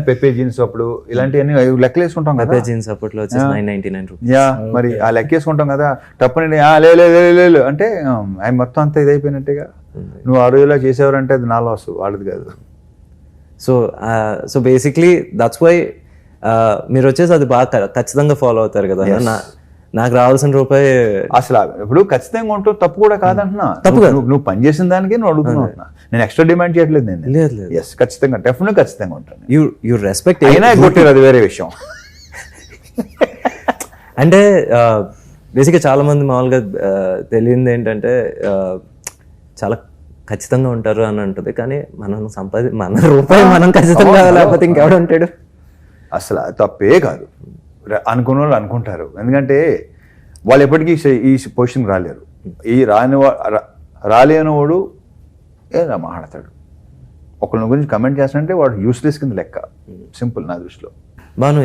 పెప్పే జీన్స్ అప్పుడు ఇలాంటివన్నీ లెక్కలు వేసుకుంటాం కదా. జీన్స్ అప్పట్లో వచ్చేసి 999 రూపీస్. మరి ఆ లెక్క వేసుకుంటాం కదా. తప్పని లేదు అంటే ఆయన మొత్తం అంతా ఇదైపోయినట్టుగా. నువ్వు ఆ రోజులా చేసేవారంటే అది నా లాస్, వాళ్ళది కాదు. సో బేసిక్లీ దట్స్ వై మీరు వచ్చేసి అది బాగా ఖచ్చితంగా ఫాలో అవుతారు కదా. నాకు రావాల్సిన రూపాయి అసలు ఇప్పుడు ఖచ్చితంగా ఉంటావు, తప్పు కూడా కాదంటున్నా. నువ్వు పని చేసిన దానికే నువ్వు అడుగుతున్నా, నేను ఎక్స్ట్రా డిమాండ్ చేయట్లేదు. నేను లేదు ఎస్ ఖచ్చితంగా ఖచ్చితంగా ఉంటాను. యూ రెస్పెక్ట్ అయినా కొట్టారు, అది వేరే విషయం. అంటే బేసిక్గా చాలా మంది మామూలుగా తెలియంది ఏంటంటే చాలా ఖచ్చితంగా ఉంటారు అని ఉంటుంది, కానీ మన రూపాయి మనం ఖచ్చితంగా లేకపోతే ఇంకెవడు ఉంటాడు. అసలు తప్పే కాదు, అనుకున్న వాళ్ళు అనుకుంటారు. ఎందుకంటే వాళ్ళు ఎప్పటికీ ఈ పొజిషన్ రాలేరు. ఈ రాలేనివాడు ఏదో మాట్లాడతాడు. ఒకళ్ళ గురించి కమెంట్ చేస్తానంటే వాడు యూస్లెస్ కింద లెక్క. సింపుల్ నా దృష్టిలో. బాను,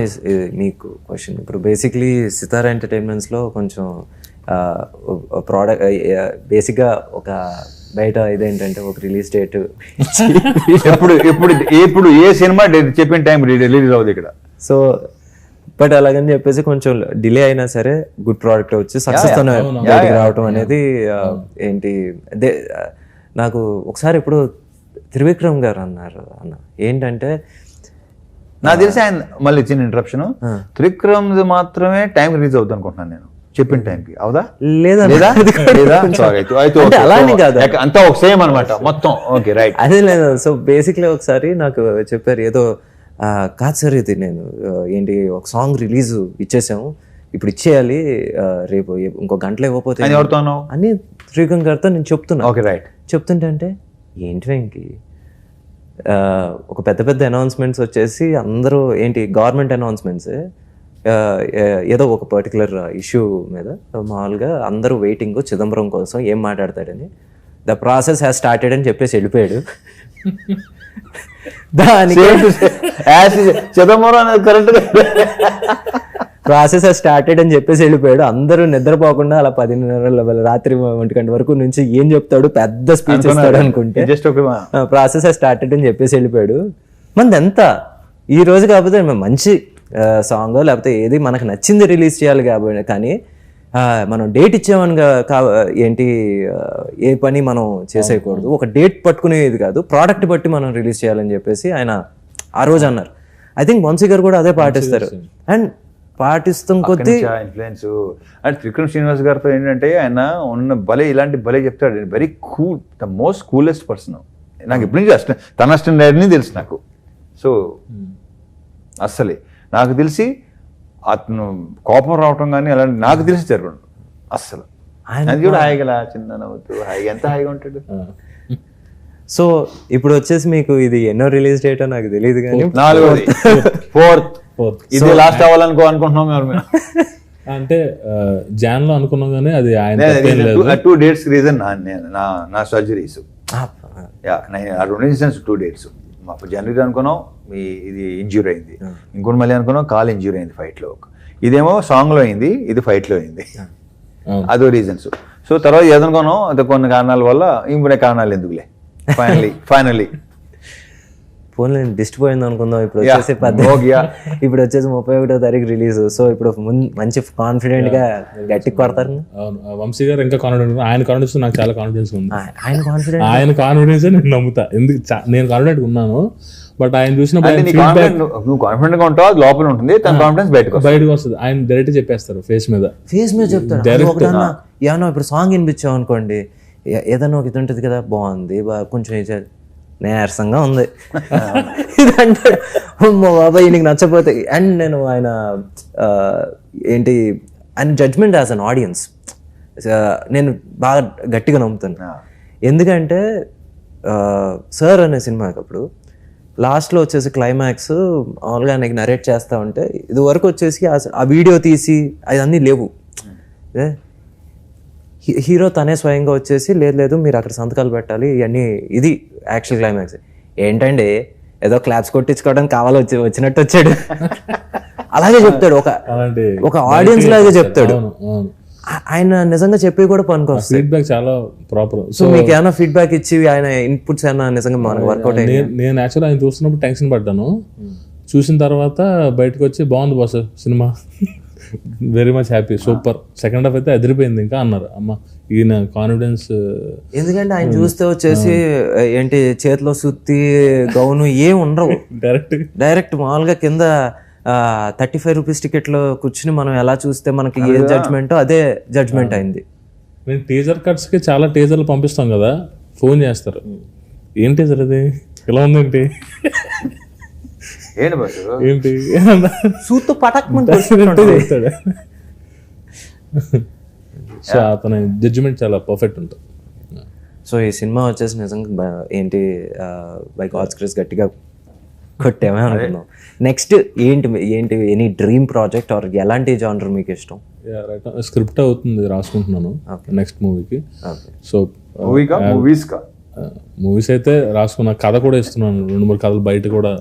మీకు క్వశ్చన్. ఇప్పుడు బేసిక్లీ సితారా ఎంటర్టైన్మెంట్స్లో కొంచెం ప్రోడక్ట్ బేసిక్గా ఒక బయట ఇదేంటంటే ఒక రిలీజ్ డేట్ ఇప్పుడు ఏ సినిమా చెప్పిన టైం రిలీజ్ అవుతుంది ఇక్కడ. సో బట్ అలాగని చెప్పేసి కొంచెం డిలే అయినా సరే గుడ్ ప్రోడక్ట్ వచ్చి సక్సెస్తోనే బయటికి రావటం అనేది ఏంటి. నాకు ఒకసారి ఇప్పుడు త్రివిక్రమ్ గారు అన్నారు ఏంటంటే, నాకు తెలిసి ఆయన మళ్ళీ చిన్న ఇంటరప్షన్, త్రివిక్రమ్ మాత్రమే టైం రిలీజ్ అవుతుంది అనుకుంటున్నాను నేను చెప్పిన టైంకి. అవుదా లేదా అలానే కాదు, అంతా ఒక సేమ్ అనమాట మొత్తం. ఓకే రైట్, అదే లేదు. సో బేసిక్లీ ఒకసారి నాకు చెప్పారు ఏదో కాదు సార్ ఇది నేను ఏంటి ఒక సాంగ్ రిలీజ్ ఇచ్చేసాము, ఇప్పుడు ఇచ్చేయాలి, రేపు ఇంకో గంటలో ఇవ్వకపోతే అని త్రివిక్రమ్ గారితో నేను చెప్తున్నా. Okay right. చెప్తుంటే అంటే ఏంటి వెంకి ఒక పెద్ద అనౌన్స్మెంట్స్ వచ్చేసి అందరూ ఏంటి గవర్నమెంట్ అనౌన్స్మెంట్స్ ఏదో ఒక పర్టికులర్ ఇష్యూ మీద మామూలుగా అందరూ వెయిటింగ్ చిదంబరం కోసం ఏం మాట్లాడతాడని, ద ప్రాసెస్ హ్యాస్ స్టార్టెడ్ అని చెప్పేసి వెళ్ళిపోయాడు. ప్రాసెస్ స్టార్టెడ్ అని చెప్పేసి వెళ్ళిపోయాడు. అందరూ నిద్రపోకుండా అలా 10:30 రాత్రి 1 గంట వరకు నుంచి ఏం చెప్తాడు, పెద్ద స్పీచ్ ఇస్తాడు అనుకుంటే ప్రాసెస్ స్టార్టెడ్ అని చెప్పేసి వెళ్ళిపోయాడు. మనది ఎంత ఈ రోజు కాకపోతే మంచి సాంగ్ లేకపోతే ఏది మనకు నచ్చింది రిలీజ్ చేయాలి కాబట్టి, కానీ మనం డేట్ ఇచ్చామని ఏంటి ఏ పని మనం చేసేయకూడదు. ఒక డేట్ పట్టుకునేది కాదు, ప్రోడక్ట్ బట్టి మనం రిలీజ్ చేయాలని చెప్పేసి ఆయన ఆ రోజు అన్నారు. ఐ థింక్ వంశీ గారు కూడా అదే పాటిస్తారు. అండ్ పాటిస్తాం కొద్దీ ఇన్ఫ్లుయెన్స్ అంటే త్రికరణ శ్రీనివాస్ గారితో ఏంటంటే ఆయన ఉన్న ఇలాంటి భలే చెప్తాడు, very cool, the most coolest person. నాకు ఎప్పటి నుంచి తన అస్టెంట్ తెలుసు నాకు. సో అస్సలే నాకు తెలిసి అతను కోపం రావటం కానీ అలాంటి నాకు తెలిసి జరగదు అస్సలు. అది కూడా హాయిగా చిన్న నవ్వుతూ హాయిగా ఎంత హాయిగా ఉంటాడు. సో ఇప్పుడు వచ్చేసి మీకు ఇది ఎన్నో రిలీజ్ డేట్ నాకు తెలియదు కానీ 4th ఇది లాస్ట్ అనుకుంటున్నాం మేము. అంటే జాన్ లో అనుకున్నాం కానీ అది ఆయన 2 dates రీజన్ నా సర్జరీస్. ఆ 2 ఇన్సిడెంట్స్ 2 dates. అప్పుడు జనవరి అనుకున్నాం ఇది ఇంజ్యూర్ అయింది, ఇంకోటి మళ్ళీ అనుకున్నాం కాల్ ఇంజ్యూర్ అయింది ఫైట్ లో. ఇదేమో సాంగ్ లో అయింది, ఇది ఫైట్ లో అయింది. అదో రీజన్స్. సో తర్వాత ఏదనుకున్నాం అది కొన్ని కారణాల వల్ల ఇంకొన్ని కారణాలు ఎందుకులే ఫైనలీ ఫోన్లో డిస్ట్ పోయింది అనుకుందాం. ఇప్పుడు వచ్చేసి 31వ తారీఖు రిలీజ్. సో ఇప్పుడు మంచి కాన్ఫిడెంట్ గా గట్టి కొడతారు. వంశీ గారు ఇంకా కాన్ఫిడెంట్, ఆయన కాన్ఫిడెన్స్ నాకు చాలా కాన్ఫిడెన్స్ ఉంది. ఆయన కాన్ఫిడెన్స్ నేను నమ్ముతా, ఎందుకు నేను కాన్ఫిడెంట్ ఉన్నాను. బట్ ఆయన చూసినప్పుడు నువ్వు కాన్ఫిడెంట్ గా ఉంటావు, అది లోపల ఉంటుంది, తన కాన్ఫిడెన్స్ బయటకు వస్తుంది. ఆయన డైరెక్ట్ చెప్పేస్తారు, ఫేస్ మీద చెప్తారు. ఏమన్నా ఇప్పుడు సాంగ్ వినిపించావు అనుకోండి, ఏదన్నా ఒక ఇది ఉంటుంది కదా, బాగుంది కొంచెం నీరసంగా ఉంది ఇదంటే బాబాయ్ నీకు నచ్చపోతే. అండ్ నేను ఆయన ఏంటి ఆయన జడ్జ్మెంట్ యాజ్ అన్ ఆడియన్స్ నేను బాగా గట్టిగా నమ్ముతాను. ఎందుకంటే సార్ అనే సినిమాకి అప్పుడు లాస్ట్లో వచ్చేసి క్లైమాక్స్ మామూలుగా ఆయనకి నరేట్ చేస్తూ ఉంటే ఇది వరకు వచ్చేసి ఆ వీడియో తీసి అవన్నీ లేవు. హీరో తనే స్వయంగా వచ్చేసి లేదు మీరు అక్కడ సంతకాలు పెట్టాలి ఇవన్నీ, ఇది యాక్చువల్ క్లైమాక్స్. ఏంటండి ఏదో క్లాప్స్ కొట్టించుకోవడానికి వచ్చినట్టు వచ్చాడు అలాగే చెప్తాడు, ఒక ఆడియన్స్ లాగా చెప్తాడు. ఆయన నిజంగా చెప్పి కూడా పనికొస్తుంది. ఫీడ్బ్యాక్ చాలా ప్రాపర్. సో మీకు ఏమైనా ఫీడ్బ్యాక్ ఇచ్చి ఆయన ఇన్పుట్స్ ఏమైనా నిజంగా మనకు వర్కౌట్ అయ్యి? నేను యాక్చువల్ ఆయన చూస్తున్నప్పుడు టెన్షన్ పడ్డాను. చూసిన తర్వాత బయటకు వచ్చి బాగుంది boss cinema, very much happy, super, second half అయితే అదిరిపోయింది ఇంకా అన్నారు. అమ్మ ఈయన కాన్ఫిడెన్స్. ఎందుకంటే ఆయన చూస్తే వచ్చేసి ఏంటి చేతిలో సుత్తి గౌను ఏం ఉండవు, డైరెక్ట్ మామూలుగా కింద 35 రూపీస్ టికెట్లో కూర్చుని మనం ఎలా చూస్తే మనకి ఏ జడ్జ్మెంటో అదే జడ్జ్మెంట్ అయింది. నేను టీజర్ కట్స్కి చాలా టీజర్లు పంపిస్తాం కదా, ఫోన్ చేస్తారు, ఏం టీజర్ అది ఇలా ఉందేంటి ఏంటి సూతో పటాక్. సో అతని జడ్జిమెంట్ చాలా పర్ఫెక్ట్ ఉంటుంది. సో ఈ సినిమా వచ్చేసి నిజంగా ఏంటి బై గాడ్స్ గ్రేస్ గట్టిగా కొట్టేమే అనుకున్నాం. నెక్స్ట్ ఏంటి ఎనీ డ్రీమ్ ప్రాజెక్ట్ ఆర్ ఎలాంటి జానర్ మీకు ఇష్టం? స్క్రిప్ట్ అవుతుంది, రాసుకుంటున్నాను నెక్స్ట్ మూవీకి. సో మూవీస్ అయితే రాసుకున్నా, కథ కూడా ఇస్తున్నాను, 2-3 కథలు బయట కూడా.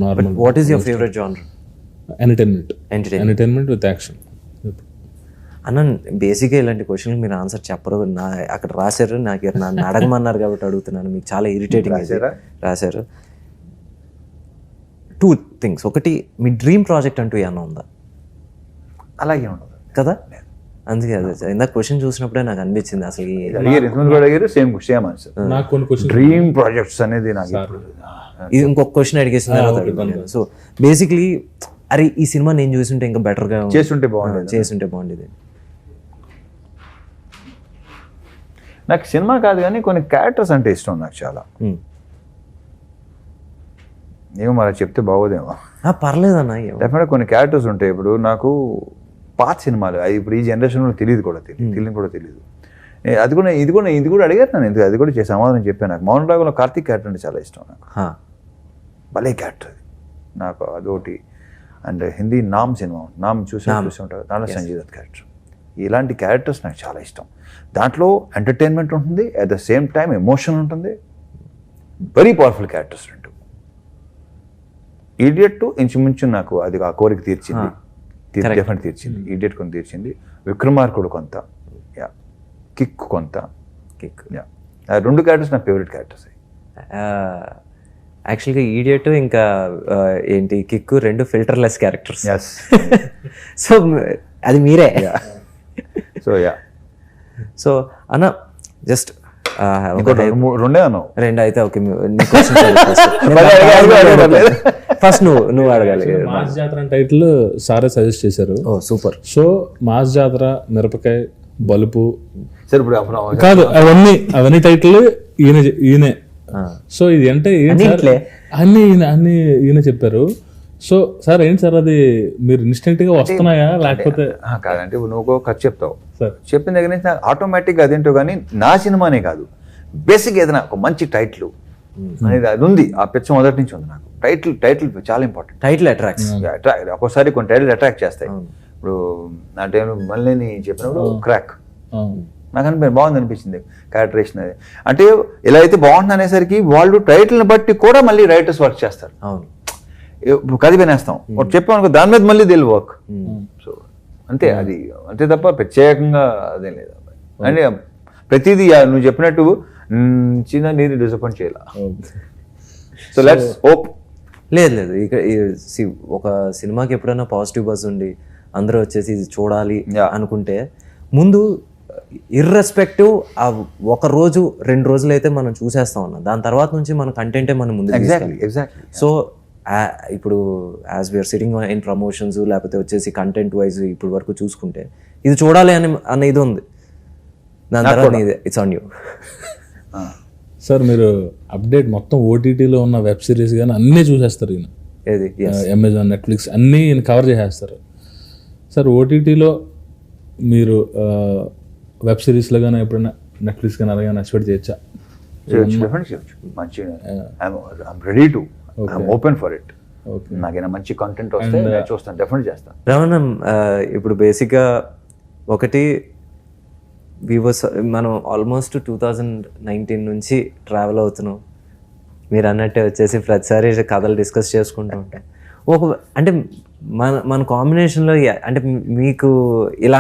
Normal. What is your favourite genre? Entertainment with action. అన్న బేసిక్గా ఇలాంటి క్వశ్చన్ మీరు ఆన్సర్ చెప్పరు, అక్కడ రాశారు, నన్ను అడగమన్నారు కాబట్టి అడుగుతున్నాను. మీకు చాలా ఇరిటేటింగ్ రాశారు. 2 things. ఒకటి, మీ డ్రీమ్ ప్రాజెక్ట్ అంటూ ఏమన్నా ఉందా? అలాగే ఉండదు కదా, అందుకే అదే ఇందాక క్వశ్చన్ చూసినప్పుడే నాకు అనిపించింది అసలు డ్రీమ్ ప్రాజెక్ట్స్ అనేది. ఇది ఇంకొక క్వశ్చన్ అడిగేసిన తర్వాత. సో బేసిక్లీ అరే ఈ సినిమా నేను చూస్తుంటే ఇంకా బెటర్గా చేస్తుంటే బాగుండేది. నాకు సినిమా కాదు కానీ కొన్ని క్యారెక్టర్స్ అంటే ఇష్టం నాకు చాలా. ఏమో మరి చెప్తే బాగోదేమో. పర్లేదన్నా, డెఫినెట్గా కొన్ని క్యారెక్టర్స్ ఉంటాయి. ఇప్పుడు నాకు పాత సినిమాలు అది ఇప్పుడు ఈ జనరేషన్లో తెలియదు కూడా తెలియదు. ఇది కూడా అడిగారు నన్ను, ఎందుకు అది కూడా సమాధానం చెప్పాను. నాకు మౌన్ రాగులో కార్తీక్ క్యారెక్టర్ అంటే చాలా ఇష్టం నాకు. భలే క్యారెక్టర్ అది నాకు, అదొకటి. అండ్ హిందీ నామ్ సినిమా, నామ్ చూసి ఉంటారు, దాంట్లో సంజయ్ దత్ క్యారెక్టర్. ఇలాంటి క్యారెక్టర్స్ నాకు చాలా ఇష్టం. దాంట్లో ఎంటర్టైన్మెంట్ ఉంటుంది, at the same time emotion ఉంటుంది. వెరీ పవర్ఫుల్ క్యారెక్టర్స్ రెండు. ఈడియట్ ఇంచుమించు నాకు అది ఆ కోరిక తీర్చింది, డెఫినెట్ తీర్చింది. ఈడియట్ కొంత తీర్చింది, విక్రమార్కుడు కొంత, కిక్ కొంత. ఆ 2 క్యారెక్టర్స్ నా ఫేవరెట్ క్యారెక్టర్స్. యాక్చువల్గా ఈడియట్ ఇంకా ఏంటి కిక్ 2 ఫిల్టర్లెస్ క్యారెక్టర్స్. సో అది మీరే. సో అన్న జస్ట్ 2 అన్నావు. 2 అయితే ఓకే. ఫస్ట్ నువ్వు అడగాలి. మాస్ జాతర అని టైటిల్ సారే సజెస్ట్ చేశారు. ఓ సూపర్. సో మాస్ జాతర, మిరపకాయ, బలుపు సరే ఇప్పుడు కాదు అవన్నీ టైటిల్ ఈయనే. సో ఇది అంటే ఏంటి సార్, అన్ని ఈయన చెప్పారు. సో సార్ ఏంటి సార్ అది మీరు ఇన్స్టెంట్ గా వస్తున్నాయా లేకపోతే? కాదంటే నువ్వు కథ చెప్తావు, సార్ చెప్పిన దగ్గర నుంచి ఆటోమేటిక్గా అదేంటో కానీ నా సినిమానే కాదు, బేసిక్ ఏదైనా ఒక మంచి టైటిల్ అనేది అది ఉంది. ఆ పిచ్చ మొదటి నుంచి ఉంది నాకు. టైటిల్ చాలా ఇంపార్టెంట్. Title attracts. ఒక్కోసారి కొన్ని టైటిల్ అట్రాక్ట్ చేస్తాయి. ఇప్పుడు నా టైంలో మళ్ళీ చెప్పినప్పుడు క్రాక్ నాకు అనిపించింది, బాగుంది అనిపించింది క్యారెక్టరేషన్ అది. అంటే ఇలా అయితే బాగుంటుంది అనేసరికి వాళ్ళు టైటిల్ని బట్టి కూడా మళ్ళీ రైటర్స్ వర్క్ చేస్తారు. అవును, కథ వినేస్తాం చెప్పామనుకో దాని మీద మళ్ళీ దిల్ వర్క్. సో అంతే, అది అంతే తప్ప ప్రత్యేకంగా అదేం లేదు. అంటే ప్రతిదీ నువ్వు చెప్పినట్టు చిన్న నీరు డిసప్పాయింట్ చేయాల. So let's hope. లేదు ఇక ఒక సినిమాకి ఎప్పుడైనా పాజిటివ్ బజ్ ఉండి అందరూ వచ్చేసి ఇది చూడాలి అనుకుంటే ముందు ఇర్రెస్పెక్టివ్ ఆ ఒక రోజు 2 రోజులు అయితే మనం చూసేస్తాం అన్న, దాని తర్వాత నుంచి మన కంటెంటే మనం ముందు. ఎగ్జాక్ట్లీ. సో ఇప్పుడు as we're sitting in promotions లేకపోతే వచ్చేసి కంటెంట్ వైజ్ ఇప్పుడు వరకు చూసుకుంటే ఇది చూడాలి అన్న ఇది ఉంది. దాని తర్వాత ఇట్స్ ఆన్ యూ. సార్ మీరు అప్డేట్ మొత్తం ఓటీటీలో ఉన్న వెబ్ సిరీస్ కానీ అన్నీ చూసేస్తారు ఈయన. ఏది అమెజాన్, నెట్ఫ్లిక్స్ అన్నీ ఈయన కవర్ చేసేస్తారు. సార్ ఓటీటీలో మీరు వెబ్ సిరీస్లో కానీ ఎప్పుడైనా నెట్ఫ్లిక్స్ కానీ అలాగే ఎక్స్పెక్ట్ చేయొచ్చా? Ready to open for it. నాకైనా మంచి కంటెంట్ వస్తే చూస్తాను, డెఫినెట్ చేస్తాను. రమణం, ఇప్పుడు బేసిక్గా ఒకటి మనం ఆల్మోస్ట్ 2019 నుంచి ట్రావెల్ అవుతున్నాం. మీరు అన్నట్టే వచ్చేసి ప్రతిసారి కథలు డిస్కస్ చేసుకుంటూ ఉంటాం. అంటే మన కాంబినేషన్లో అంటే మీకు ఇలా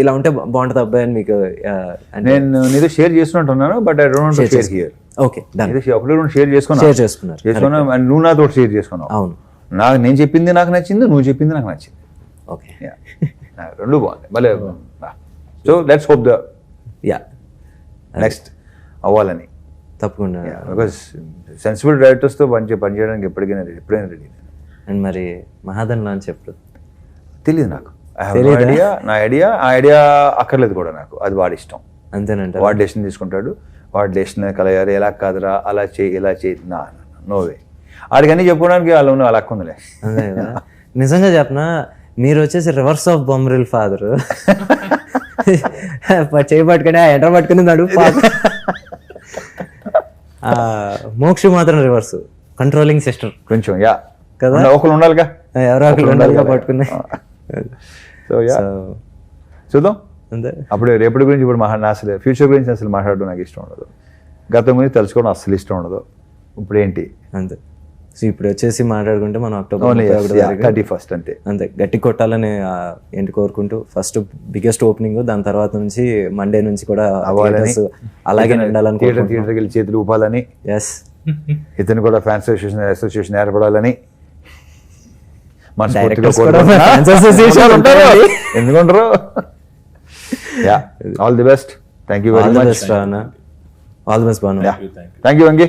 ఉంటే బాగుంటుంది అబ్బాయి అని మీకు నేను నీతో షేర్ చేస్తున్నట్టున్నాను, but I don't want to share here. Okay, ఒకటి షేర్ చేసుకున్నాను, నువ్వు నాతో షేర్ చేసుకున్నావు. అవును, నేను చెప్పింది నాకు నచ్చింది, నువ్వు చెప్పింది నాకు నచ్చింది. ఓకే, రెండు బాగుంది భలే. So let's hope the next అవ్వాలని. తప్పకుండా, బికాస్ సెన్సిబుల్ డైరెక్టర్స్తో పనిచేయడానికి ఎప్పుడైనా రెడీ. అండ్ మరి మహాదన్ లాంచ్ ఎప్పుడు తెలియదు నాకు. నా ఐడియా అక్కర్లేదు కూడా నాకు, అది వాడి ఇష్టం. అంతేనంట, వాడు డెసిషన్ తీసుకుంటాడు. వాడు డెసిషన్ కలగారు, ఎలా కాదురా అలా చేయి ఇలా చేయి, నోవే ఆడికి అన్నీ చెప్పుకోవడానికి వాళ్ళు ఉన్న అలా ఉందిలే. అంతే కదా. నిజంగా చెప్పనా, మీరు వచ్చేసి రివర్స్ ఆఫ్ బొమ్మరిల్ ఫాదర్. చేయి పట్టుకుని ఎంటర్ పట్టుకుని నడుపు, మోక్ష మాత్రం రివర్స్, కంట్రోలింగ్ సిస్టర్ కొంచెం కదా, ఒకరు ఉండాలిగా, ఎవరో ఒకరు ఉండాలిగా పట్టుకున్నాయి. సో చూద్దాం అంతే. అప్పుడు రేపటి గురించి ఇప్పుడు అసలు ఫ్యూచర్ గురించి అసలు మాట్లాడడం నాకు ఇష్టం ఉండదు, గతం గురించి తెలుసుకోవడం అసలు ఇష్టం ఉండదు. ఇప్పుడు ఏంటి అంతే. సో ఇప్పుడు వచ్చేసి మాట్లాడుకుంటే మనం October 31 అంతే గట్టి కొట్టాలని ఏంటి కోరుకుంటూ ఫస్ట్ బిగ్గెస్ట్ ఓపెనింగ్, దాని తర్వాత నుంచి మండే నుంచి కూడా అవ్వాలని, అలాగే ఉండాలని, థియేటర్కి వెళ్ళి చేతులు ఊపాలని, ఎస్ ఇతను కూడా ఫ్యాన్స్ అసోసియేషన్ ఏర్పడాలని ఎందుకుంటారు. All the best. Thank you very much. All the best Banu. Thank you Venky.